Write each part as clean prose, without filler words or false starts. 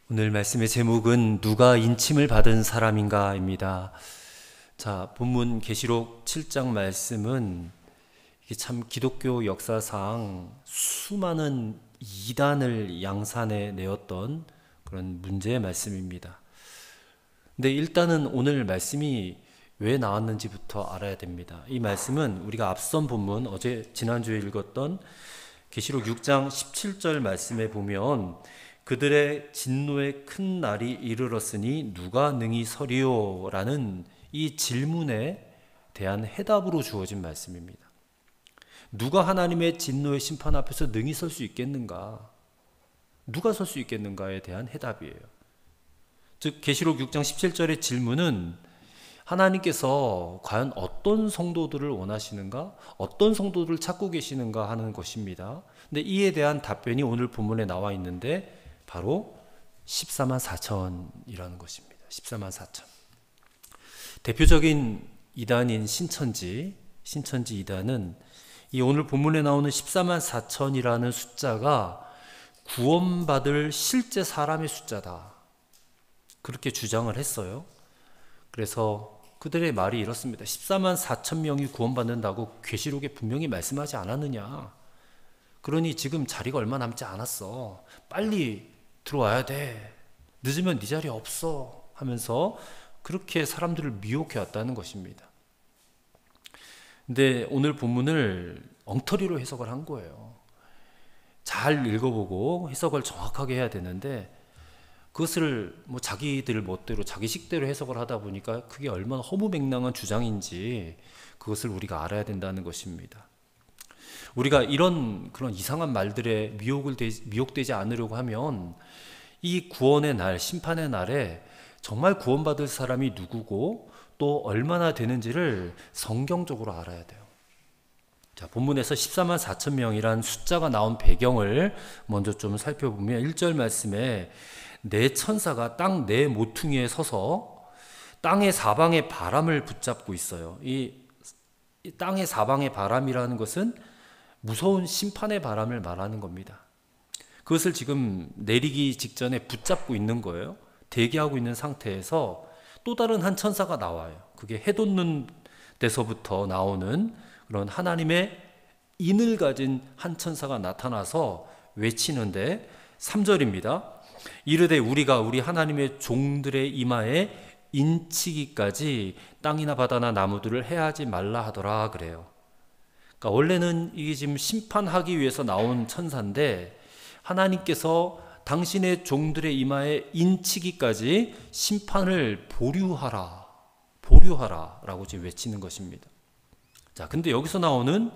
오늘 말씀의 제목은 누가 인침을 받은 사람인가입니다. 자, 본문 계시록 7장 말씀은 이게 참 기독교 역사상 수많은 이단을 양산해 내었던 그런 문제의 말씀입니다. 근데 일단은 오늘 말씀이 왜 나왔는지부터 알아야 됩니다. 이 말씀은 우리가 앞선 본문 지난주에 읽었던 계시록 6장 17절 말씀에 보면 그들의 진노의 큰 날이 이르렀으니 누가 능히 서리요? 라는 이 질문에 대한 해답으로 주어진 말씀입니다. 누가 하나님의 진노의 심판 앞에서 능히 설 수 있겠는가? 누가 설 수 있겠는가에 대한 해답이에요. 즉 계시록 6장 17절의 질문은 하나님께서 과연 어떤 성도들을 원하시는가? 어떤 성도들을 찾고 계시는가 하는 것입니다. 근데 이에 대한 답변이 오늘 본문에 나와 있는데 바로 14만 4천이라는 것입니다. 14만 4천. 대표적인 이단인 신천지 이단은 이 오늘 본문에 나오는 14만 4천이라는 숫자가 구원받을 실제 사람의 숫자다. 그렇게 주장을 했어요. 그래서 그들의 말이 이렇습니다. 14만 4천 명이 구원받는다고 계시록에 분명히 말씀하지 않았느냐. 그러니 지금 자리가 얼마 남지 않았어. 빨리 들어와야 돼. 늦으면 네 자리 없어. 하면서 그렇게 사람들을 미혹해 왔다는 것입니다. 근데 오늘 본문을 엉터리로 해석을 한 거예요. 잘 읽어보고 해석을 정확하게 해야 되는데 그것을 자기들 멋대로 자기식대로 해석을 하다 보니까 그게 얼마나 허무맹랑한 주장인지 그것을 우리가 알아야 된다는 것입니다. 우리가 이런 그런 이상한 말들에 미혹되지 않으려고 하면 이 구원의 날, 심판의 날에 정말 구원받을 사람이 누구고 또 얼마나 되는지를 성경적으로 알아야 돼요. 자, 본문에서 14만 4천 명이란 숫자가 나온 배경을 먼저 좀 살펴보면 1절 말씀에 네 천사가 땅 네 모퉁이에 서서 땅의 사방의 바람을 붙잡고 있어요. 이 땅의 사방의 바람이라는 것은 무서운 심판의 바람을 말하는 겁니다. 그것을 지금 내리기 직전에 붙잡고 있는 거예요. 대기하고 있는 상태에서 또 다른 한 천사가 나와요. 그게 해 돋는 데서부터 나오는 그런 하나님의 인을 가진 한 천사가 나타나서 외치는데 3절입니다. 이르되 우리가 우리 하나님의 종들의 이마에 인치기까지 땅이나 바다나 나무들을 해하지 말라 하더라 그래요. 그러니까 원래는 이게 지금 심판하기 위해서 나온 천사인데 하나님께서 당신의 종들의 이마에 인치기까지 심판을 보류하라 라고 지금 외치는 것입니다. 자, 근데 여기서 나오는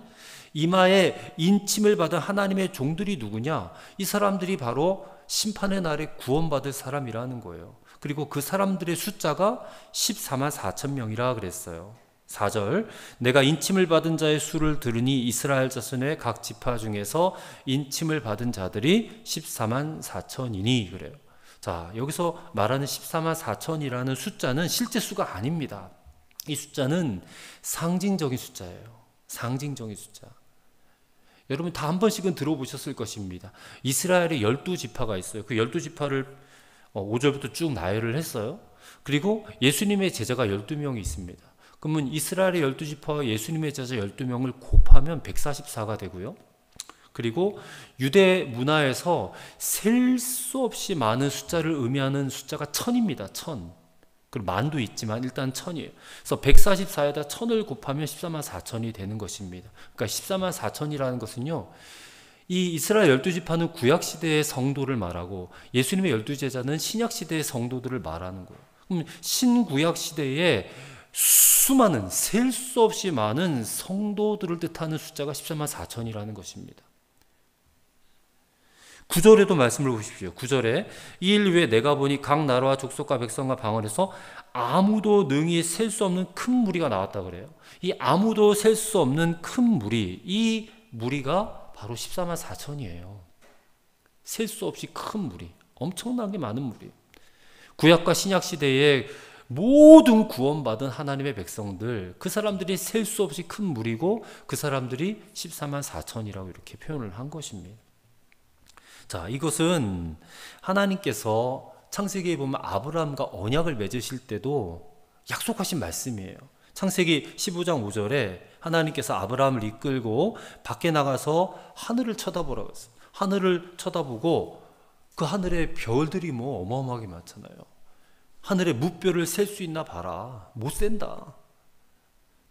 이마에 인침을 받은 하나님의 종들이 누구냐? 이 사람들이 바로 심판의 날에 구원받을 사람이라는 거예요. 그리고 그 사람들의 숫자가 14만 4천 명이라 그랬어요. 4절 내가 인침을 받은 자의 수를 들으니 이스라엘 자손의 각 지파 중에서 인침을 받은 자들이 14만 4천이니 그래요. 자, 여기서 말하는 14만 4천이라는 숫자는 실제 수가 아닙니다. 이 숫자는 상징적인 숫자예요. 상징적인 숫자. 여러분 다 한 번씩은 들어보셨을 것입니다. 이스라엘에 12지파가 있어요. 그 12지파를 5절부터 쭉 나열을 했어요. 그리고 예수님의 제자가 12명이 있습니다. 그러면 이스라엘의 12지파와 예수님의 제자 12명을 곱하면 144가 되고요. 그리고 유대 문화에서 셀 수 없이 많은 숫자를 의미하는 숫자가 1000입니다. 1000. 그리고 만도 있지만 일단 1000이에요. 그래서 144에다 1000을 곱하면 14만 4천이 되는 것입니다. 그러니까 14만 4천이라는 것은요. 이 이스라엘 12지파는 구약시대의 성도를 말하고 예수님의 12제자는 신약시대의 성도들을 말하는 거예요. 그럼 신구약시대에 수많은 셀 수 없이 많은 성도들을 뜻하는 숫자가 14만 4천이라는 것입니다. 9절에도 말씀을 보십시오. 9절에 이 일 후에 내가 보니 각 나라와 족속과 백성과 방언에서 아무도 능히 셀 수 없는 큰 무리가 나왔다 그래요. 이 아무도 셀 수 없는 큰 무리, 이 무리가 바로 14만 4천이에요. 셀 수 없이 큰 무리, 엄청나게 많은 무리. 구약과 신약 시대에 모든 구원받은 하나님의 백성들, 그 사람들이 셀 수 없이 큰 무리고 그 사람들이 14만 4천이라고 이렇게 표현을 한 것입니다. 자, 이것은 하나님께서 창세기에 보면 아브라함과 언약을 맺으실 때도 약속하신 말씀이에요. 창세기 15장 5절에 하나님께서 아브라함을 이끌고 밖에 나가서 하늘을 쳐다보라고 했어요. 하늘을 쳐다보고 그 하늘에 별들이 뭐 어마어마하게 많잖아요. 하늘에 무뼈를 셀 수 있나 봐라. 못 센다.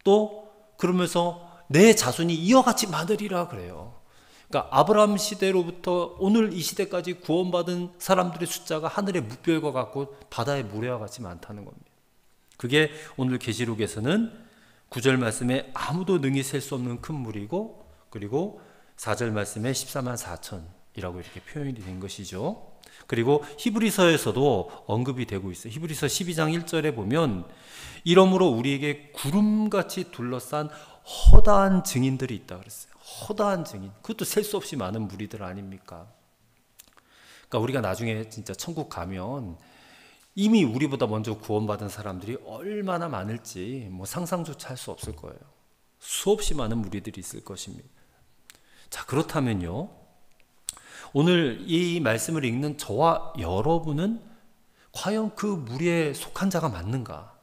또 그러면서 내 자손이 이와 같이 많으리라 그래요. 그러니까 아브라함 시대로부터 오늘 이 시대까지 구원받은 사람들의 숫자가 하늘의 무별과 같고 바다의 모래와 같이 많다는 겁니다. 그게 오늘 계시록에서는 9절 말씀에 아무도 능히 셀 수 없는 큰 물이고, 그리고 4절 말씀에 14만 4천이라고 이렇게 표현이 된 것이죠. 그리고 히브리서에서도 언급이 되고 있어요. 히브리서 12장 1절에 보면 이러므로 우리에게 구름같이 둘러싼 허다한 증인들이 있다 그랬어요. 허다한 증인. 그것도 셀 수 없이 많은 무리들 아닙니까? 그러니까 우리가 나중에 진짜 천국 가면 이미 우리보다 먼저 구원받은 사람들이 얼마나 많을지 뭐 상상조차 할 수 없을 거예요. 수없이 많은 무리들이 있을 것입니다. 자, 그렇다면요, 오늘 이 말씀을 읽는 저와 여러분은 과연 그 무리에 속한 자가 맞는가?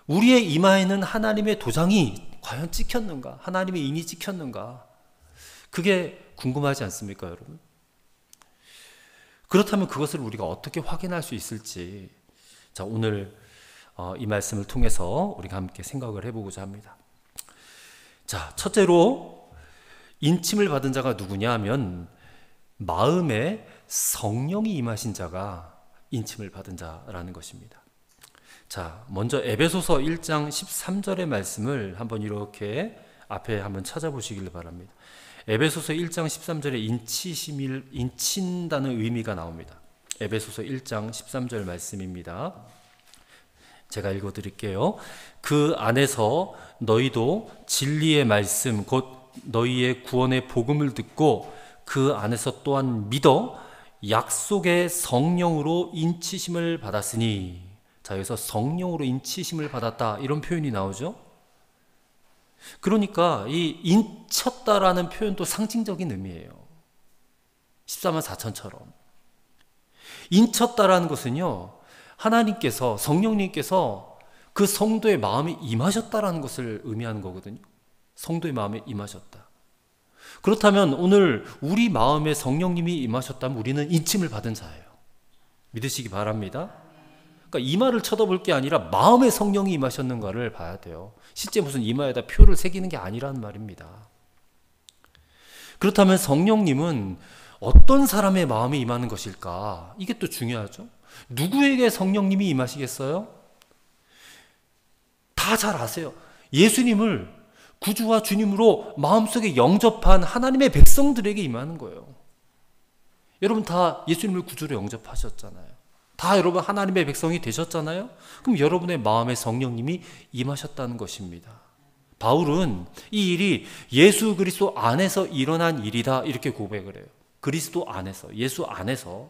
우리의 이마에는 하나님의 도장이 과연 찍혔는가? 하나님의 인이 찍혔는가? 그게 궁금하지 않습니까, 여러분? 그렇다면 그것을 우리가 어떻게 확인할 수 있을지, 자, 오늘 이 말씀을 통해서 우리가 함께 생각을 해보고자 합니다. 자, 첫째로 인침을 받은 자가 누구냐 하면 마음에 성령이 임하신 자가 인침을 받은 자라는 것입니다. 자, 먼저 에베소서 1장 13절의 말씀을 한번 이렇게 앞에 한번 찾아보시길 바랍니다. 에베소서 1장 13절에 인친다는 의미가 나옵니다. 에베소서 1장 13절 말씀입니다. 제가 읽어드릴게요. 그 안에서 너희도 진리의 말씀 곧 너희의 구원의 복음을 듣고 그 안에서 또한 믿어 약속의 성령으로 인치심을 받았으니, 자, 여기서 성령으로 인치심을 받았다 이런 표현이 나오죠. 그러니까 이 인쳤다라는 표현도 상징적인 의미예요. 14만 4천처럼 인쳤다라는 것은요, 하나님께서, 성령님께서 그 성도의 마음에 임하셨다라는 것을 의미하는 거거든요. 성도의 마음에 임하셨다. 그렇다면 오늘 우리 마음에 성령님이 임하셨다면 우리는 인침을 받은 자예요. 믿으시기 바랍니다. 그러니까 이마를 쳐다볼 게 아니라 마음에 성령이 임하셨는가를 봐야 돼요. 실제 무슨 이마에다 표를 새기는 게 아니라는 말입니다. 그렇다면 성령님은 어떤 사람의 마음에 임하는 것일까? 이게 또 중요하죠. 누구에게 성령님이 임하시겠어요? 다 잘 아세요. 예수님을 구주와 주님으로 마음속에 영접한 하나님의 백성들에게 임하는 거예요. 여러분 다 예수님을 구주로 영접하셨잖아요. 다 여러분 하나님의 백성이 되셨잖아요. 그럼 여러분의 마음에 성령님이 임하셨다는 것입니다. 바울은 이 일이 예수 그리스도 안에서 일어난 일이다 이렇게 고백을 해요. 그리스도 안에서, 예수 안에서.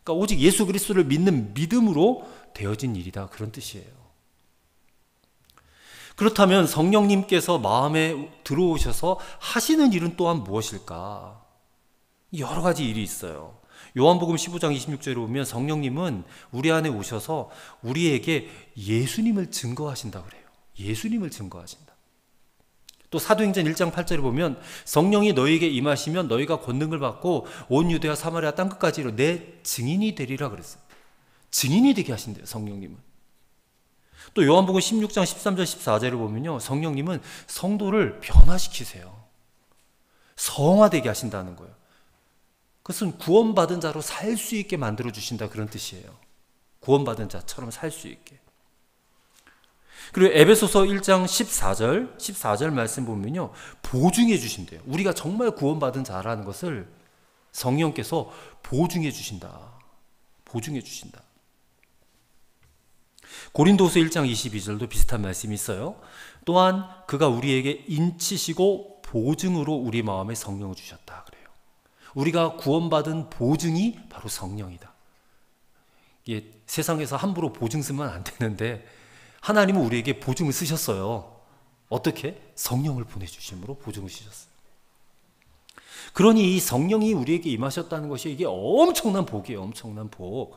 그러니까 오직 예수 그리스도를 믿는 믿음으로 되어진 일이다, 그런 뜻이에요. 그렇다면 성령님께서 마음에 들어오셔서 하시는 일은 또한 무엇일까? 여러 가지 일이 있어요. 요한복음 15장 26절에 보면 성령님은 우리 안에 오셔서 우리에게 예수님을 증거하신다고 그래요. 예수님을 증거하신다. 또 사도행전 1장 8절에 보면 성령이 너희에게 임하시면 너희가 권능을 받고 온 유대와 사마리아 땅끝까지 내 증인이 되리라 그랬어요. 증인이 되게 하신대요, 성령님은. 또 요한복음 16장 13절 14절을 보면요, 성령님은 성도를 변화시키세요. 성화되게 하신다는 거예요. 그것은 구원받은 자로 살 수 있게 만들어주신다, 그런 뜻이에요. 구원받은 자처럼 살 수 있게. 그리고 에베소서 1장 14절 말씀 보면요, 보증해 주신대요. 우리가 정말 구원받은 자라는 것을 성령께서 보증해 주신다. 보증해 주신다. 고린도서 1장 22절도 비슷한 말씀이 있어요. 또한 그가 우리에게 인치시고 보증으로 우리 마음에 성령을 주셨다 그래요. 우리가 구원받은 보증이 바로 성령이다. 이게 세상에서 함부로 보증 쓰면 안 되는데 하나님은 우리에게 보증을 쓰셨어요. 어떻게? 성령을 보내주심으로 보증을 쓰셨어요. 그러니 이 성령이 우리에게 임하셨다는 것이 이게 엄청난 복이에요. 엄청난 복.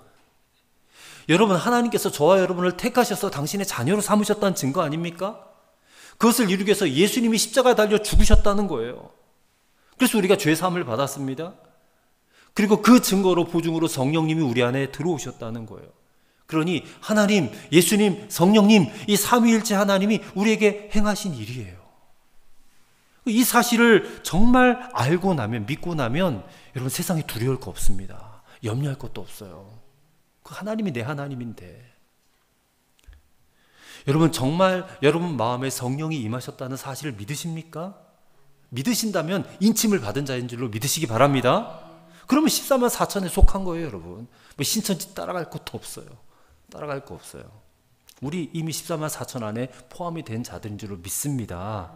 여러분, 하나님께서 저와 여러분을 택하셔서 당신의 자녀로 삼으셨다는 증거 아닙니까? 그것을 이루기 위해서 예수님이 십자가에 달려 죽으셨다는 거예요. 그래서 우리가 죄 사함을 받았습니다. 그리고 그 증거로 보증으로 성령님이 우리 안에 들어오셨다는 거예요. 그러니 하나님, 예수님, 성령님, 이 삼위일체 하나님이 우리에게 행하신 일이에요. 이 사실을 정말 알고 나면, 믿고 나면 여러분 세상에 두려울 거 없습니다. 염려할 것도 없어요. 그 하나님이 내 하나님인데. 여러분, 정말 여러분 마음에 성령이 임하셨다는 사실을 믿으십니까? 믿으신다면 인침을 받은 자인 줄로 믿으시기 바랍니다. 그러면 14만 4천에 속한 거예요, 여러분. 뭐 신천지 따라갈 것도 없어요. 따라갈 거 없어요. 우리 이미 14만 4천 안에 포함이 된 자들인 줄로 믿습니다.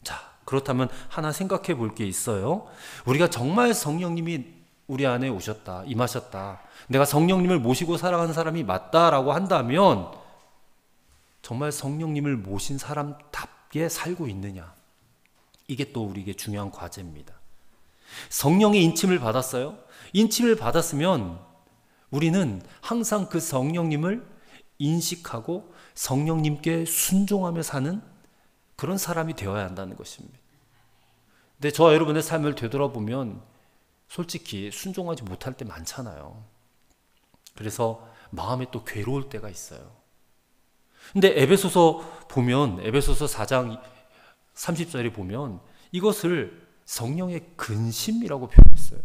자, 그렇다면 하나 생각해 볼 게 있어요. 우리가 정말 성령님이 우리 안에 오셨다, 임하셨다, 내가 성령님을 모시고 살아가는 사람이 맞다라고 한다면 정말 성령님을 모신 사람답게 살고 있느냐, 이게 또 우리에게 중요한 과제입니다. 성령의 인침을 받았어요. 인침을 받았으면 우리는 항상 그 성령님을 인식하고 성령님께 순종하며 사는 그런 사람이 되어야 한다는 것입니다. 근데 저와 여러분의 삶을 되돌아보면 솔직히 순종하지 못할 때 많잖아요. 그래서 마음에 또 괴로울 때가 있어요. 근데 에베소서 보면, 에베소서 4장 30절에 보면 이것을 성령의 근심이라고 표현했어요.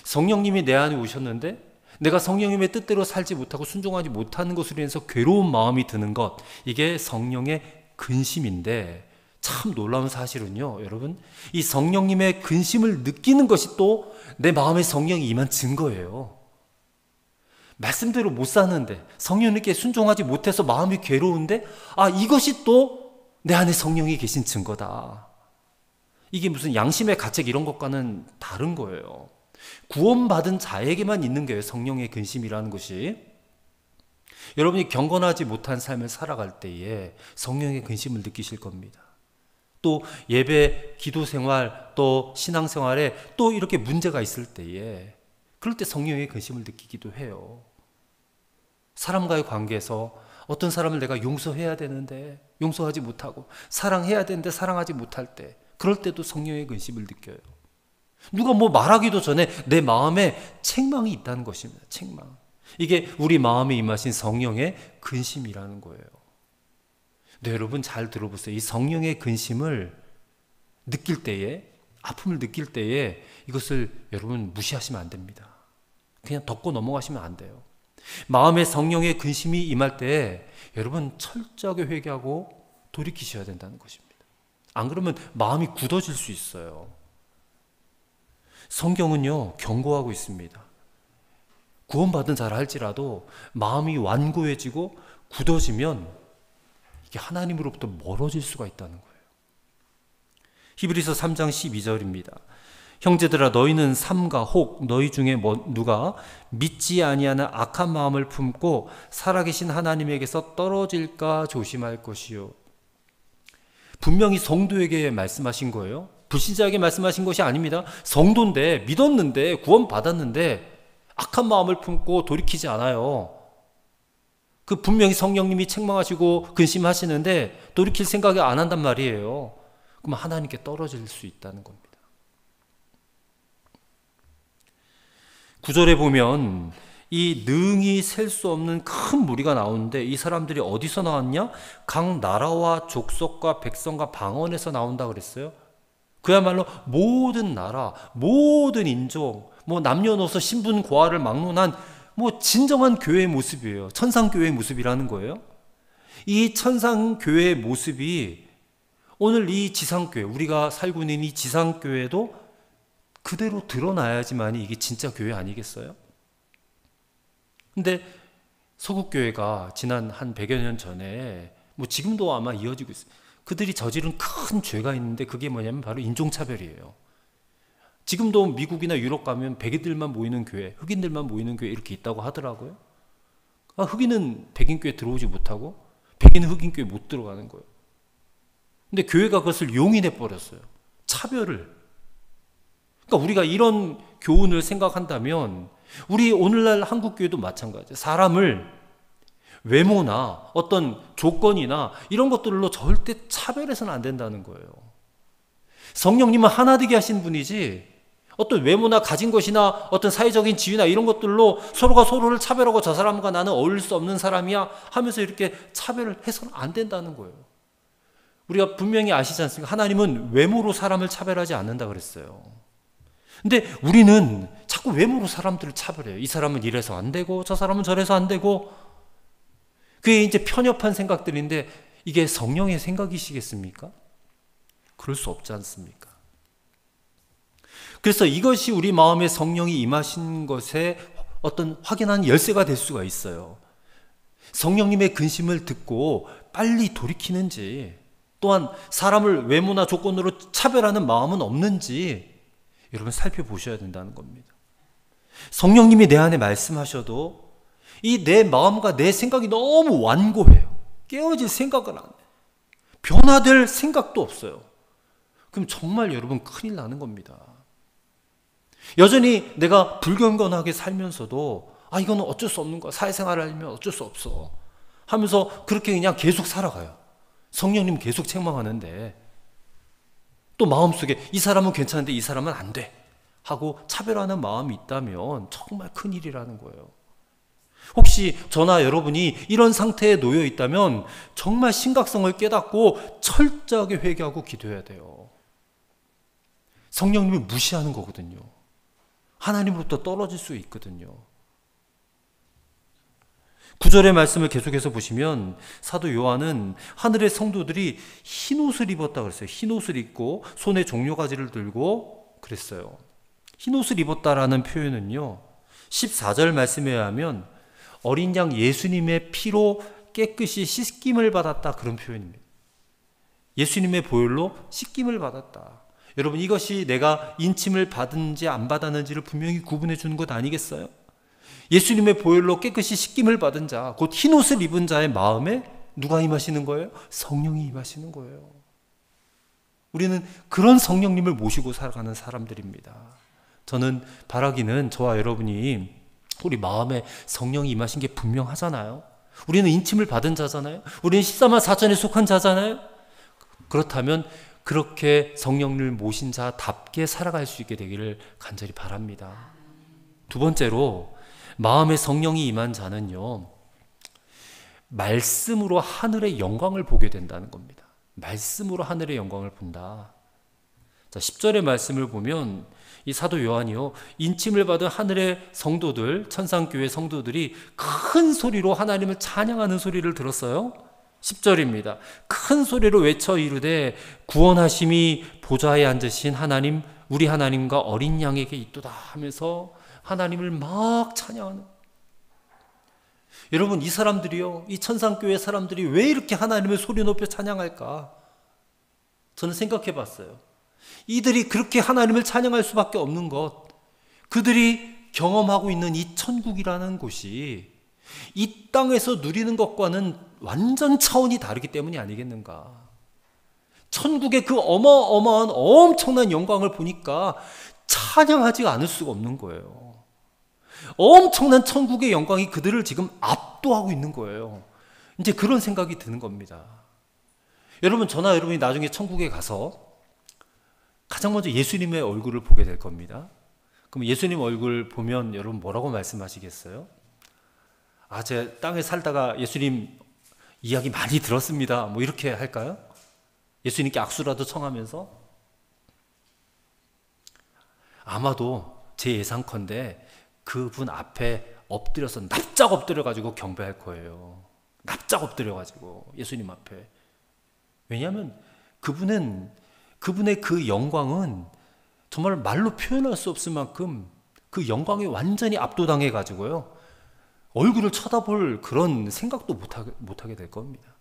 성령님이 내 안에 오셨는데 내가 성령님의 뜻대로 살지 못하고 순종하지 못하는 것으로 인해서 괴로운 마음이 드는 것, 이게 성령의 근심인데, 참 놀라운 사실은요, 여러분, 이 성령님의 근심을 느끼는 것이 또 내 마음에 성령이 임한 증거예요. 말씀대로 못 사는데, 성령님께 순종하지 못해서 마음이 괴로운데, 아, 이것이 또 내 안에 성령이 계신 증거다. 이게 무슨 양심의 가책 이런 것과는 다른 거예요. 구원받은 자에게만 있는 거예요, 성령의 근심이라는 것이. 여러분이 경건하지 못한 삶을 살아갈 때에 성령의 근심을 느끼실 겁니다. 또 예배, 기도 생활, 또 신앙 생활에 또 이렇게 문제가 있을 때에, 그럴 때 성령의 근심을 느끼기도 해요. 사람과의 관계에서 어떤 사람을 내가 용서해야 되는데 용서하지 못하고, 사랑해야 되는데 사랑하지 못할 때, 그럴 때도 성령의 근심을 느껴요. 누가 뭐 말하기도 전에 내 마음에 책망이 있다는 것입니다. 책망. 이게 우리 마음에 임하신 성령의 근심이라는 거예요. 네, 여러분 잘 들어보세요. 이 성령의 근심을 느낄 때에, 아픔을 느낄 때에 이것을 여러분 무시하시면 안 됩니다. 그냥 덮고 넘어가시면 안 돼요. 마음에 성령의 근심이 임할 때 여러분 철저하게 회개하고 돌이키셔야 된다는 것입니다. 안 그러면 마음이 굳어질 수 있어요. 성경은요, 경고하고 있습니다. 구원받은 자라 할지라도 마음이 완고해지고 굳어지면 이게 하나님으로부터 멀어질 수가 있다는 거예요. 히브리서 3장 12절입니다. 형제들아, 너희는 삼가 혹 너희 중에 누가 믿지 아니하는 악한 마음을 품고 살아계신 하나님에게서 떨어질까 조심할 것이요. 분명히 성도에게 말씀하신 거예요. 불신자에게 말씀하신 것이 아닙니다. 성도인데, 믿었는데, 구원받았는데 악한 마음을 품고 돌이키지 않아요. 그 분명히 성령님이 책망하시고 근심하시는데 돌이킬 생각을 안 한단 말이에요. 그럼 하나님께 떨어질 수 있다는 겁니다. 9절에 보면 이 능히 셀 수 없는 큰 무리가 나오는데, 이 사람들이 어디서 나왔냐? 각 나라와 족속과 백성과 방언에서 나온다 그랬어요. 그야말로 모든 나라, 모든 인종, 뭐 남녀노소 신분 고하를 막론한 뭐 진정한 교회의 모습이에요. 천상교회의 모습이라는 거예요. 이 천상교회의 모습이 오늘 이 지상교회, 우리가 살고 있는 이 지상교회도 그대로 드러나야지만 이게 진짜 교회 아니겠어요? 근데 서국교회가 지난 한 100여 년 전에, 뭐 지금도 아마 이어지고 있어요. 그들이 저지른 큰 죄가 있는데 그게 뭐냐면 바로 인종차별이에요. 지금도 미국이나 유럽 가면 백인들만 모이는 교회, 흑인들만 모이는 교회 이렇게 있다고 하더라고요. 흑인은 백인교회 들어오지 못하고 백인은 흑인교회 못 들어가는 거예요. 근데 교회가 그것을 용인해 버렸어요. 차별을. 그러니까 우리가 이런 교훈을 생각한다면 우리 오늘날 한국교회도 마찬가지예요. 사람을 외모나 어떤 조건이나 이런 것들로 절대 차별해서는 안 된다는 거예요. 성령님은 하나 되게 하신 분이지 어떤 외모나 가진 것이나 어떤 사회적인 지위나 이런 것들로 서로가 서로를 차별하고 저 사람과 나는 어울릴 수 없는 사람이야 하면서 이렇게 차별을 해서는 안 된다는 거예요. 우리가 분명히 아시지 않습니까? 하나님은 외모로 사람을 차별하지 않는다 그랬어요. 근데 우리는 자꾸 외모로 사람들을 차별해요. 이 사람은 이래서 안 되고 저 사람은 저래서 안 되고. 그게 이제 편협한 생각들인데 이게 성령의 생각이시겠습니까? 그럴 수 없지 않습니까? 그래서 이것이 우리 마음에 성령이 임하신 것에 어떤 확연한 열쇠가 될 수가 있어요. 성령님의 근심을 듣고 빨리 돌이키는지, 또한 사람을 외모나 조건으로 차별하는 마음은 없는지 여러분 살펴보셔야 된다는 겁니다. 성령님이 내 안에 말씀하셔도 이 내 마음과 내 생각이 너무 완고해요. 깨어질 생각을 안 해요. 변화될 생각도 없어요. 그럼 정말 여러분 큰일 나는 겁니다. 여전히 내가 불경건하게 살면서도 이거는 어쩔 수 없는 거야. 사회생활을 하려면 어쩔 수 없어 하면서 그렇게 그냥 계속 살아가요. 성령님 계속 책망하는데 또 마음속에 이 사람은 괜찮은데 이 사람은 안 돼 하고 차별하는 마음이 있다면 정말 큰일이라는 거예요. 혹시 저나 여러분이 이런 상태에 놓여 있다면 정말 심각성을 깨닫고 철저하게 회개하고 기도해야 돼요. 성령님을 무시하는 거거든요. 하나님으로부터 떨어질 수 있거든요. 9절의 말씀을 계속해서 보시면 사도 요한은 하늘의 성도들이 흰 옷을 입었다 그랬어요. 흰 옷을 입고 손에 종려가지를 들고 그랬어요. 흰 옷을 입었다라는 표현은요, 14절 말씀에 의하면 어린 양 예수님의 피로 깨끗이 씻김을 받았다, 그런 표현입니다. 예수님의 보혈로 씻김을 받았다. 여러분, 이것이 내가 인침을 받은지 안 받았는지를 분명히 구분해 주는 것 아니겠어요? 예수님의 보혈로 깨끗이 씻김을 받은 자, 곧 흰 옷을 입은 자의 마음에 누가 임하시는 거예요? 성령이 임하시는 거예요. 우리는 그런 성령님을 모시고 살아가는 사람들입니다. 저는 바라기는 저와 여러분이 우리 마음에 성령이 임하신 게 분명하잖아요. 우리는 인침을 받은 자잖아요. 우리는 14만 4천에 속한 자잖아요. 그렇다면 그렇게 성령을 모신 자답게 살아갈 수 있게 되기를 간절히 바랍니다. 두 번째로, 마음에 성령이 임한 자는요, 말씀으로 하늘의 영광을 보게 된다는 겁니다. 말씀으로 하늘의 영광을 본다. 자, 10절의 말씀을 보면 이 사도 요한이요, 인침을 받은 하늘의 성도들, 천상교회 성도들이 큰 소리로 하나님을 찬양하는 소리를 들었어요. 10절입니다. 큰 소리로 외쳐 이르되 구원하심이 보좌에 앉으신 하나님, 우리 하나님과 어린 양에게 있도다 하면서 하나님을 막 찬양하는. 여러분, 이 사람들이요, 이 천상교회 사람들이 왜 이렇게 하나님을 소리 높여 찬양할까? 저는 생각해 봤어요. 이들이 그렇게 하나님을 찬양할 수밖에 없는 것, 그들이 경험하고 있는 이 천국이라는 곳이 이 땅에서 누리는 것과는 완전 차원이 다르기 때문이 아니겠는가. 천국의 그 어마어마한 엄청난 영광을 보니까 찬양하지 않을 수가 없는 거예요. 엄청난 천국의 영광이 그들을 지금 압도하고 있는 거예요. 이제 그런 생각이 드는 겁니다. 여러분, 저나 여러분이 나중에 천국에 가서 가장 먼저 예수님의 얼굴을 보게 될 겁니다. 그럼 예수님 얼굴 보면 여러분 뭐라고 말씀하시겠어요? 제가 땅에 살다가 예수님 이야기 많이 들었습니다, 뭐 이렇게 할까요? 예수님께 악수라도 청하면서? 아마도 제 예상컨대 그분 앞에 엎드려서 납작 엎드려가지고 경배할 거예요. 납작 엎드려가지고 예수님 앞에. 왜냐하면 그분의 그 영광은 정말 말로 표현할 수 없을 만큼 그 영광에 완전히 압도당해 가지고요, 얼굴을 쳐다볼 그런 생각도 못하게 될 겁니다.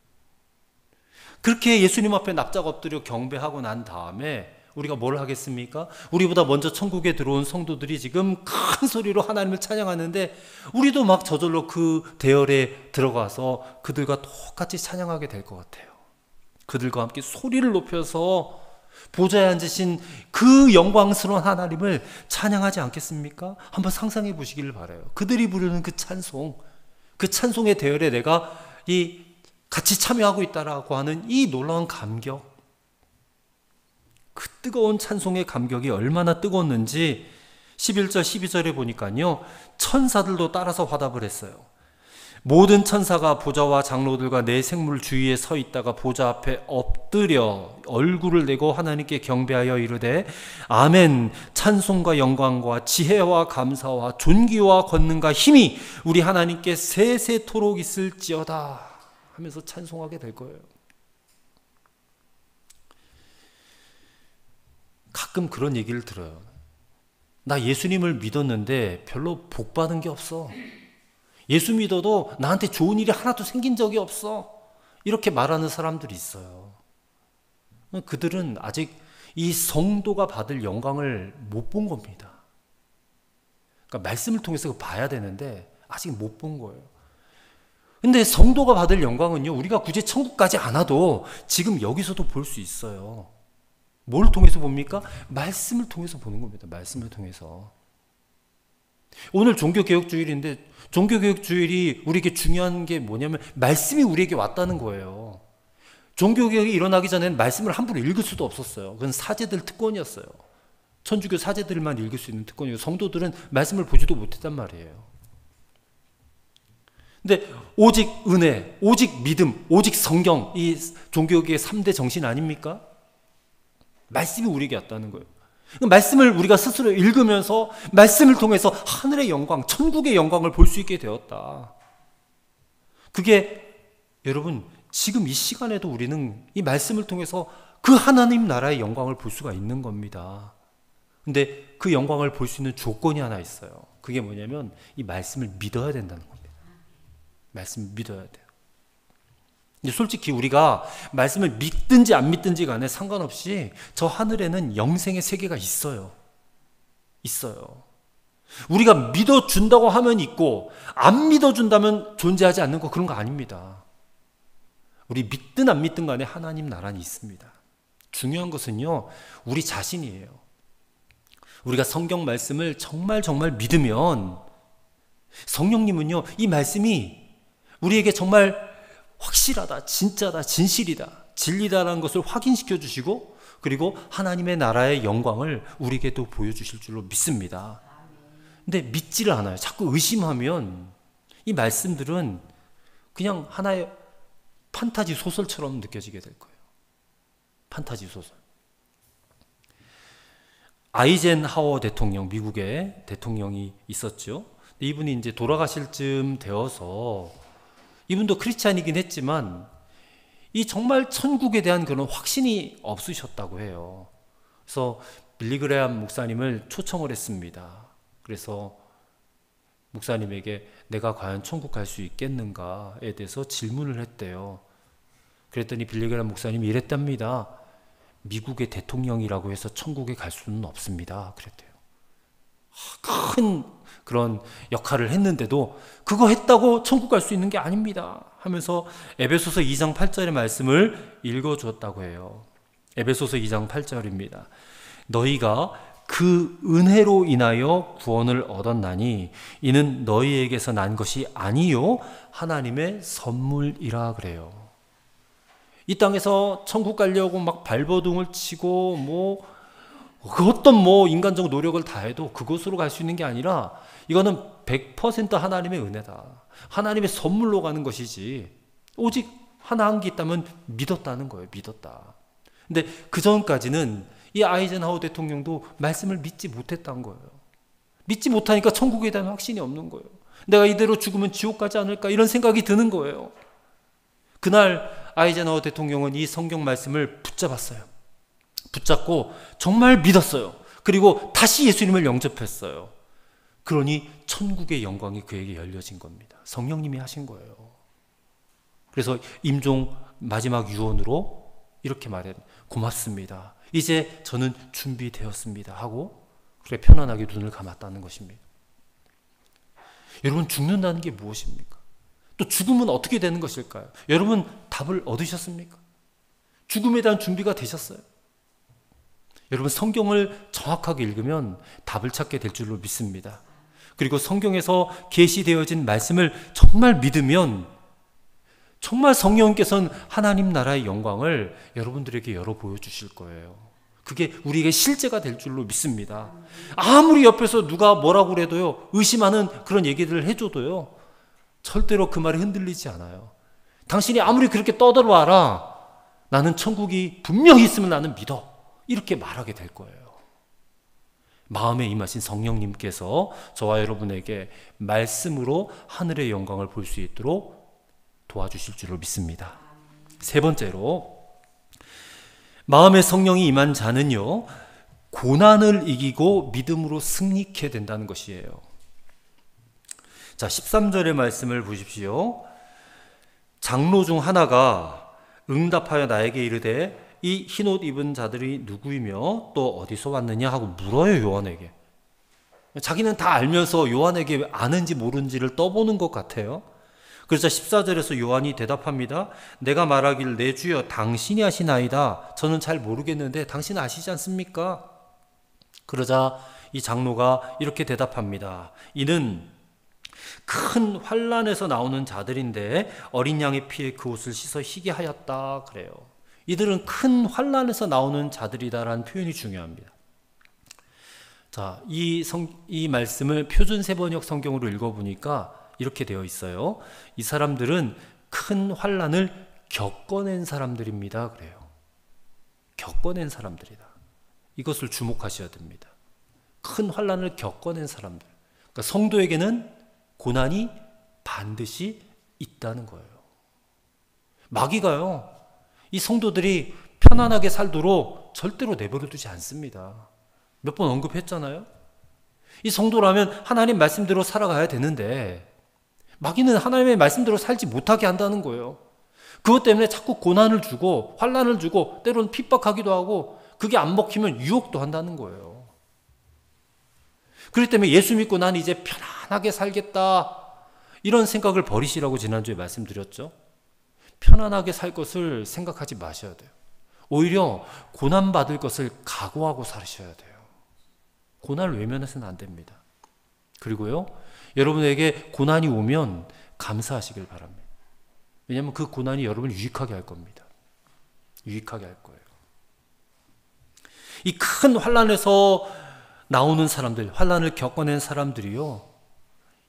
그렇게 예수님 앞에 납작 엎드려 경배하고 난 다음에 우리가 뭘 하겠습니까? 우리보다 먼저 천국에 들어온 성도들이 지금 큰 소리로 하나님을 찬양하는데 우리도 막 저절로 그 대열에 들어가서 그들과 똑같이 찬양하게 될 것 같아요. 그들과 함께 소리를 높여서 보좌에 앉으신 그 영광스러운 하나님을 찬양하지 않겠습니까? 한번 상상해 보시기를 바라요. 그들이 부르는 그 찬송, 그 찬송의 대열에 내가 같이 참여하고 있다라고 하는 이 놀라운 감격, 그 뜨거운 찬송의 감격이 얼마나 뜨거웠는지 11절 12절에 보니까요, 천사들도 따라서 화답을 했어요. 모든 천사가 보좌와 장로들과 네 생물 주위에 서 있다가 보좌 앞에 엎드려 얼굴을 내고 하나님께 경배하여 이르되 아멘. 찬송과 영광과 지혜와 감사와 존귀와 권능과 힘이 우리 하나님께 세세토록 있을지어다 하면서 찬송하게 될 거예요. 가끔 그런 얘기를 들어요. 나 예수님을 믿었는데 별로 복 받은 게 없어. 예수 믿어도 나한테 좋은 일이 하나도 생긴 적이 없어. 이렇게 말하는 사람들이 있어요. 그들은 아직 이 성도가 받을 영광을 못 본 겁니다. 그러니까 말씀을 통해서 봐야 되는데 아직 못 본 거예요. 근데 성도가 받을 영광은요, 우리가 굳이 천국까지 안 와도 지금 여기서도 볼 수 있어요. 뭘 통해서 봅니까? 말씀을 통해서 보는 겁니다. 말씀을 통해서. 오늘 종교개혁주일인데 종교개혁주일이 우리에게 중요한 게 뭐냐면 말씀이 우리에게 왔다는 거예요. 종교개혁이 일어나기 전에는 말씀을 함부로 읽을 수도 없었어요. 그건 사제들 특권이었어요. 천주교 사제들만 읽을 수 있는 특권이고 성도들은 말씀을 보지도 못했단 말이에요. 근데 오직 은혜, 오직 믿음, 오직 성경, 이 종교개혁의 3대 정신 아닙니까? 말씀이 우리에게 왔다는 거예요. 말씀을 우리가 스스로 읽으면서 말씀을 통해서 하늘의 영광, 천국의 영광을 볼 수 있게 되었다. 그게 여러분 지금 이 시간에도 우리는 이 말씀을 통해서 그 하나님 나라의 영광을 볼 수가 있는 겁니다. 근데 그 영광을 볼 수 있는 조건이 하나 있어요. 그게 뭐냐면 이 말씀을 믿어야 된다는 겁니다. 말씀을 믿어야 돼요. 근데 솔직히 우리가 말씀을 믿든지 안 믿든지 간에 상관없이 저 하늘에는 영생의 세계가 있어요. 있어요. 우리가 믿어준다고 하면 있고 안 믿어준다면 존재하지 않는 거 그런 거 아닙니다. 우리 믿든 안 믿든 간에 하나님 나라는 있습니다. 중요한 것은요, 우리 자신이에요. 우리가 성경 말씀을 정말 믿으면 성령님은요, 이 말씀이 우리에게 정말 확실하다, 진짜다, 진실이다, 진리다라는 것을 확인시켜 주시고 그리고 하나님의 나라의 영광을 우리에게도 보여주실 줄로 믿습니다. 근데 믿지를 않아요. 자꾸 의심하면 이 말씀들은 그냥 하나의 판타지 소설처럼 느껴지게 될 거예요. 판타지 소설. 아이젠하워 대통령, 미국의 대통령이 있었죠. 이분이 이제 돌아가실 쯤 되어서 이분도 크리스찬이긴 했지만 이 정말 천국에 대한 그런 확신이 없으셨다고 해요. 그래서 빌리그레암 목사님을 초청을 했습니다. 그래서 목사님에게 내가 과연 천국 갈 수 있겠는가에 대해서 질문을 했대요. 그랬더니 빌리그레암 목사님이 이랬답니다. 미국의 대통령이라고 해서 천국에 갈 수는 없습니다. 그랬대요. 큰 그런 역할을 했는데도 그거 했다고 천국 갈 수 있는 게 아닙니다 하면서 에베소서 2장 8절의 말씀을 읽어주었다고 해요. 에베소서 2장 8절입니다. 너희가 그 은혜로 인하여 구원을 얻었나니 이는 너희에게서 난 것이 아니요 하나님의 선물이라 그래요. 이 땅에서 천국 가려고 막 발버둥을 치고 그 어떤 인간적 노력을 다해도 그곳으로 갈 수 있는 게 아니라 이거는 100% 하나님의 은혜다. 하나님의 선물로 가는 것이지 오직 하나 한 게 있다면 믿었다는 거예요. 믿었다. 근데 그 전까지는 이 아이젠하워 대통령도 말씀을 믿지 못했다는 거예요. 믿지 못하니까 천국에 대한 확신이 없는 거예요. 내가 이대로 죽으면 지옥 가지 않을까 이런 생각이 드는 거예요. 그날 아이젠하워 대통령은 이 성경 말씀을 붙잡았어요. 붙잡고 정말 믿었어요. 그리고 다시 예수님을 영접했어요. 그러니 천국의 영광이 그에게 열려진 겁니다. 성령님이 하신 거예요. 그래서 임종 마지막 유언으로 이렇게 말해요. 고맙습니다. 이제 저는 준비되었습니다 하고 그래 편안하게 눈을 감았다는 것입니다. 여러분 죽는다는 게 무엇입니까? 또 죽음은 어떻게 되는 것일까요? 여러분 답을 얻으셨습니까? 죽음에 대한 준비가 되셨어요? 여러분 성경을 정확하게 읽으면 답을 찾게 될 줄로 믿습니다. 그리고 성경에서 계시되어진 말씀을 정말 믿으면 정말 성령께서는 하나님 나라의 영광을 여러분들에게 열어 보여주실 거예요. 그게 우리에게 실제가 될 줄로 믿습니다. 아무리 옆에서 누가 뭐라고 그래도요, 의심하는 그런 얘기들을 해줘도요, 절대로 그 말에 흔들리지 않아요. 당신이 아무리 그렇게 떠들어와라, 나는 천국이 분명히 있으면 나는 믿어, 이렇게 말하게 될 거예요. 마음에 임하신 성령님께서 저와 여러분에게 말씀으로 하늘의 영광을 볼 수 있도록 도와주실 줄로 믿습니다. 세 번째로, 마음의 성령이 임한 자는요, 고난을 이기고 믿음으로 승리케 된다는 것이에요. 자, 13절의 말씀을 보십시오. 장로 중 하나가 응답하여 나에게 이르되 이 흰옷 입은 자들이 누구이며 또 어디서 왔느냐 하고 물어요, 요한에게. 자기는 다 알면서 요한에게 아는지 모르는지를 떠보는 것 같아요. 그래서 14절에서 요한이 대답합니다. 내가 말하길 내 주여 당신이 아시나이다. 저는 잘 모르겠는데 당신 아시지 않습니까? 그러자 이 장로가 이렇게 대답합니다. 이는 큰 환난에서 나오는 자들인데 어린 양의 피에 그 옷을 씻어 희게 하였다 그래요. 이들은 큰 환난에서 나오는 자들이다라는 표현이 중요합니다. 자, 이 말씀을 표준 세번역 성경으로 읽어보니까 이렇게 되어 있어요. 이 사람들은 큰 환난을 겪어낸 사람들입니다. 그래요. 겪어낸 사람들이다. 이것을 주목하셔야 됩니다. 큰 환난을 겪어낸 사람들. 그러니까 성도에게는 고난이 반드시 있다는 거예요. 마귀가요, 이 성도들이 편안하게 살도록 절대로 내버려 두지 않습니다. 몇 번 언급했잖아요. 이 성도라면 하나님 말씀대로 살아가야 되는데 마귀는 하나님의 말씀대로 살지 못하게 한다는 거예요. 그것 때문에 자꾸 고난을 주고 환난을 주고 때로는 핍박하기도 하고 그게 안 먹히면 유혹도 한다는 거예요. 그렇기 때문에 예수 믿고 난 이제 편안하게 살겠다, 이런 생각을 버리시라고 지난주에 말씀드렸죠. 편안하게 살 것을 생각하지 마셔야 돼요. 오히려 고난받을 것을 각오하고 살으셔야 돼요. 고난을 외면해서는 안 됩니다. 그리고요, 여러분에게 고난이 오면 감사하시길 바랍니다. 왜냐하면 그 고난이 여러분을 유익하게 할 겁니다. 유익하게 할 거예요. 이 큰 환난에서 나오는 사람들, 환난을 겪어낸 사람들이요,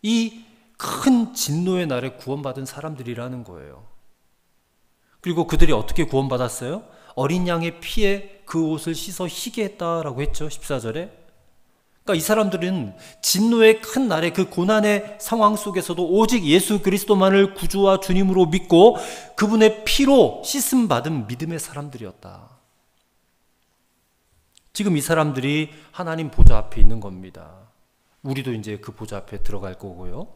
이 큰 진노의 날에 구원받은 사람들이라는 거예요. 그리고 그들이 어떻게 구원받았어요? 어린 양의 피에 그 옷을 씻어 희게 했다라고 했죠. 14절에. 그러니까 이 사람들은 진노의 큰 날에 그 고난의 상황 속에서도 오직 예수 그리스도만을 구주와 주님으로 믿고 그분의 피로 씻음 받은 믿음의 사람들이었다. 지금 이 사람들이 하나님 보좌 앞에 있는 겁니다. 우리도 이제 그 보좌 앞에 들어갈 거고요.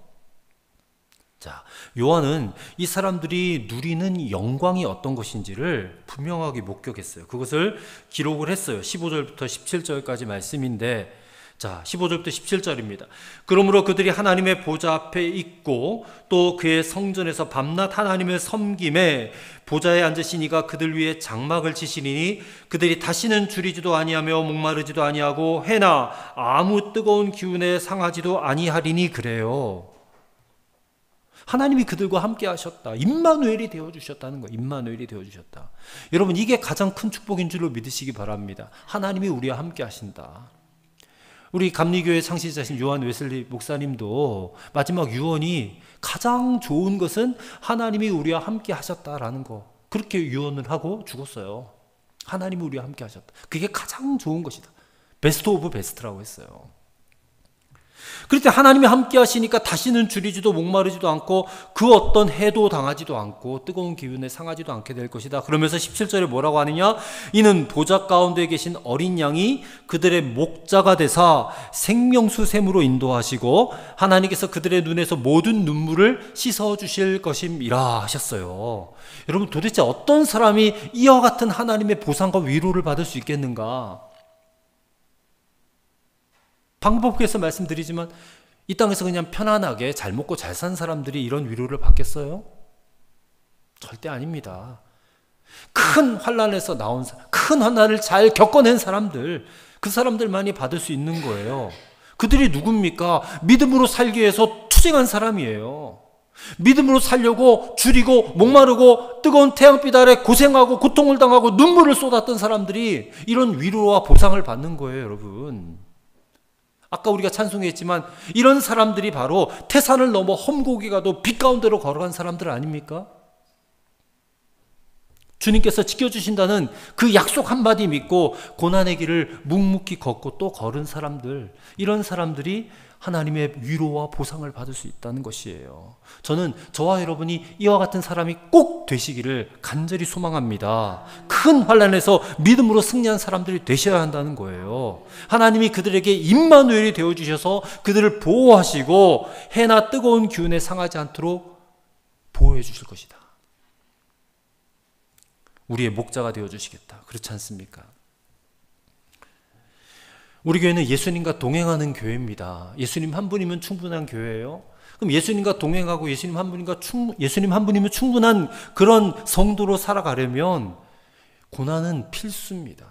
자, 요한은 이 사람들이 누리는 영광이 어떤 것인지를 분명하게 목격했어요. 그것을 기록을 했어요. 15절부터 17절까지 말씀인데, 자, 15절부터 17절입니다. 그러므로 그들이 하나님의 보좌 앞에 있고 또 그의 성전에서 밤낮 하나님을 섬김에 보좌에 앉으신 이가 그들 위에 장막을 치시니 그들이 다시는 줄이지도 아니하며 목마르지도 아니하고 해나 아무 뜨거운 기운에 상하지도 아니하리니 그래요. 하나님이 그들과 함께 하셨다. 임마누엘이 되어주셨다는 거예요. 임마누엘이 되어주셨다. 여러분, 이게 가장 큰 축복인 줄로 믿으시기 바랍니다. 하나님이 우리와 함께 하신다. 우리 감리교회 창시자신 요한 웨슬리 목사님도 마지막 유언이 가장 좋은 것은 하나님이 우리와 함께 하셨다라는 거, 그렇게 유언을 하고 죽었어요. 하나님이 우리와 함께 하셨다. 그게 가장 좋은 것이다. 베스트 오브 베스트라고 했어요. 그럴 때 하나님이 함께 하시니까 다시는 줄이지도 목마르지도 않고 그 어떤 해도 당하지도 않고 뜨거운 기운에 상하지도 않게 될 것이다. 그러면서 17절에 뭐라고 하느냐? 이는 보좌 가운데 계신 어린 양이 그들의 목자가 되사 생명수 샘으로 인도하시고 하나님께서 그들의 눈에서 모든 눈물을 씻어주실 것임이라 하셨어요. 여러분, 도대체 어떤 사람이 이와 같은 하나님의 보상과 위로를 받을 수 있겠는가? 방법에서 말씀드리지만 이 땅에서 그냥 편안하게 잘 먹고 잘 산 사람들이 이런 위로를 받겠어요? 절대 아닙니다. 큰 환난에서 나온 큰 환난을 잘 겪어낸 사람들, 그 사람들만이 받을 수 있는 거예요. 그들이 누굽니까? 믿음으로 살기 위해서 투쟁한 사람이에요. 믿음으로 살려고 줄이고 목마르고 뜨거운 태양빛 아래 고생하고 고통을 당하고 눈물을 쏟았던 사람들이 이런 위로와 보상을 받는 거예요, 여러분. 아까 우리가 찬송했지만 이런 사람들이 바로 태산을 넘어 험곡이 가도 빛 가운데로 걸어간 사람들 아닙니까? 주님께서 지켜주신다는 그 약속 한마디 믿고 고난의 길을 묵묵히 걷고 또 걸은 사람들, 이런 사람들이 하나님의 위로와 보상을 받을 수 있다는 것이에요. 저는 저와 여러분이 이와 같은 사람이 꼭 되시기를 간절히 소망합니다. 큰 환난에서 믿음으로 승리한 사람들이 되셔야 한다는 거예요. 하나님이 그들에게 임마누엘이 되어주셔서 그들을 보호하시고 해나 뜨거운 기운에 상하지 않도록 보호해 주실 것이다. 우리의 목자가 되어주시겠다. 그렇지 않습니까? 우리 교회는 예수님과 동행하는 교회입니다. 예수님 한 분이면 충분한 교회예요. 그럼 예수님과 동행하고 예수님 한 분이면 충분한 그런 성도로 살아가려면 고난은 필수입니다.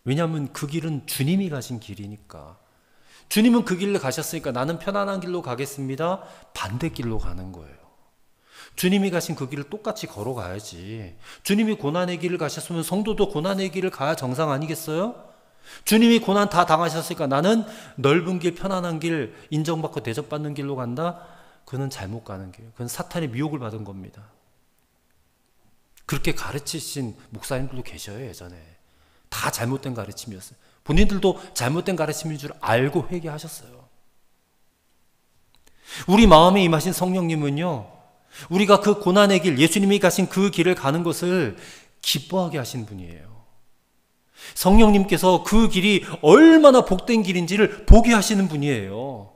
왜냐하면 그 길은 주님이 가신 길이니까. 주님은 그 길로 가셨으니까 나는 편안한 길로 가겠습니다. 반대길로 가는 거예요. 주님이 가신 그 길을 똑같이 걸어가야지. 주님이 고난의 길을 가셨으면 성도도 고난의 길을 가야 정상 아니겠어요? 주님이 고난 다 당하셨으니까 나는 넓은 길, 편안한 길, 인정받고 대접받는 길로 간다? 그건 잘못 가는 길. 그건 사탄의 미혹을 받은 겁니다. 그렇게 가르치신 목사님들도 계셔요, 예전에. 다 잘못된 가르침이었어요. 본인들도 잘못된 가르침인 줄 알고 회개하셨어요. 우리 마음에 임하신 성령님은요, 우리가 그 고난의 길, 예수님이 가신 그 길을 가는 것을 기뻐하게 하신 분이에요. 성령님께서 그 길이 얼마나 복된 길인지를 보게 하시는 분이에요.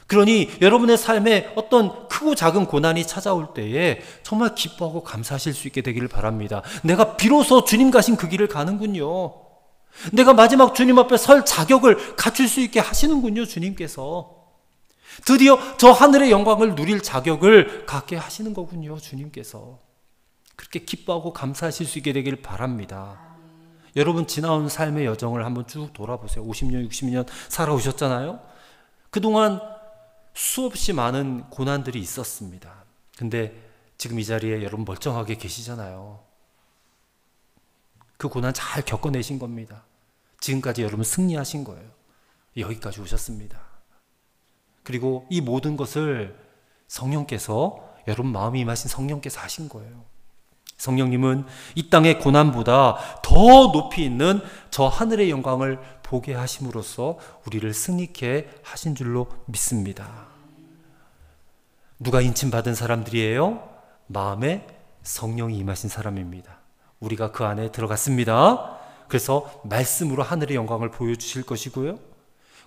그러니 여러분의 삶에 어떤 크고 작은 고난이 찾아올 때에 정말 기뻐하고 감사하실 수 있게 되기를 바랍니다. 내가 비로소 주님 가신 그 길을 가는군요. 내가 마지막 주님 앞에 설 자격을 갖출 수 있게 하시는군요, 주님께서. 드디어 저 하늘의 영광을 누릴 자격을 갖게 하시는 거군요, 주님께서. 그렇게 기뻐하고 감사하실 수 있게 되기를 바랍니다. 여러분 지나온 삶의 여정을 한번 쭉 돌아보세요. 50년, 60년 살아오셨잖아요. 그동안 수없이 많은 고난들이 있었습니다. 근데 지금 이 자리에 여러분 멀쩡하게 계시잖아요. 그 고난 잘 겪어내신 겁니다. 지금까지 여러분 승리하신 거예요. 여기까지 오셨습니다. 그리고 이 모든 것을 성령께서, 여러분 마음에 임하신 성령께서 하신 거예요. 성령님은 이 땅의 고난보다 더 높이 있는 저 하늘의 영광을 보게 하심으로써 우리를 승리케 하신 줄로 믿습니다. 누가 인침받은 사람들이에요? 마음에 성령이 임하신 사람입니다. 우리가 그 안에 들어갔습니다. 그래서 말씀으로 하늘의 영광을 보여주실 것이고요,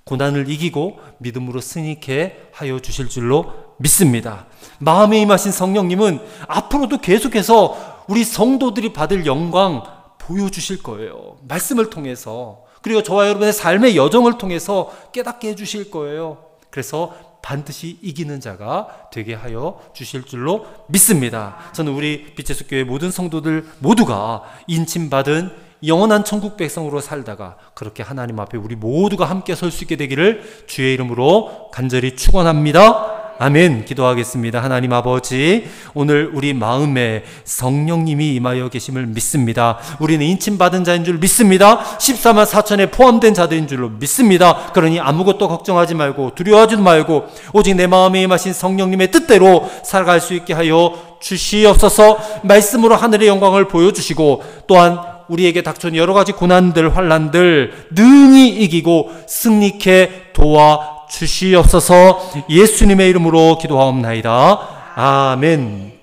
고난을 이기고 믿음으로 승리케 하여 주실 줄로 믿습니다. 마음에 임하신 성령님은 앞으로도 계속해서 우리 성도들이 받을 영광 보여주실 거예요. 말씀을 통해서, 그리고 저와 여러분의 삶의 여정을 통해서 깨닫게 해주실 거예요. 그래서 반드시 이기는 자가 되게 하여 주실 줄로 믿습니다. 저는 우리 빛의 숲교회 모든 성도들 모두가 인침받은 영원한 천국 백성으로 살다가 그렇게 하나님 앞에 우리 모두가 함께 설 수 있게 되기를 주의 이름으로 간절히 축원합니다. 아멘. 기도하겠습니다. 하나님 아버지, 오늘 우리 마음에 성령님이 임하여 계심을 믿습니다. 우리는 인침받은 자인 줄 믿습니다. 14만 4천에 포함된 자들인 줄로 믿습니다. 그러니 아무것도 걱정하지 말고 두려워하지도 말고 오직 내 마음에 임하신 성령님의 뜻대로 살아갈 수 있게 하여 주시옵소서. 말씀으로 하늘의 영광을 보여주시고 또한 우리에게 닥쳐온 여러 가지 고난들, 환난들 능히 이기고 승리케 도와 주시옵소서. 예수님의 이름으로 기도하옵나이다. 아멘.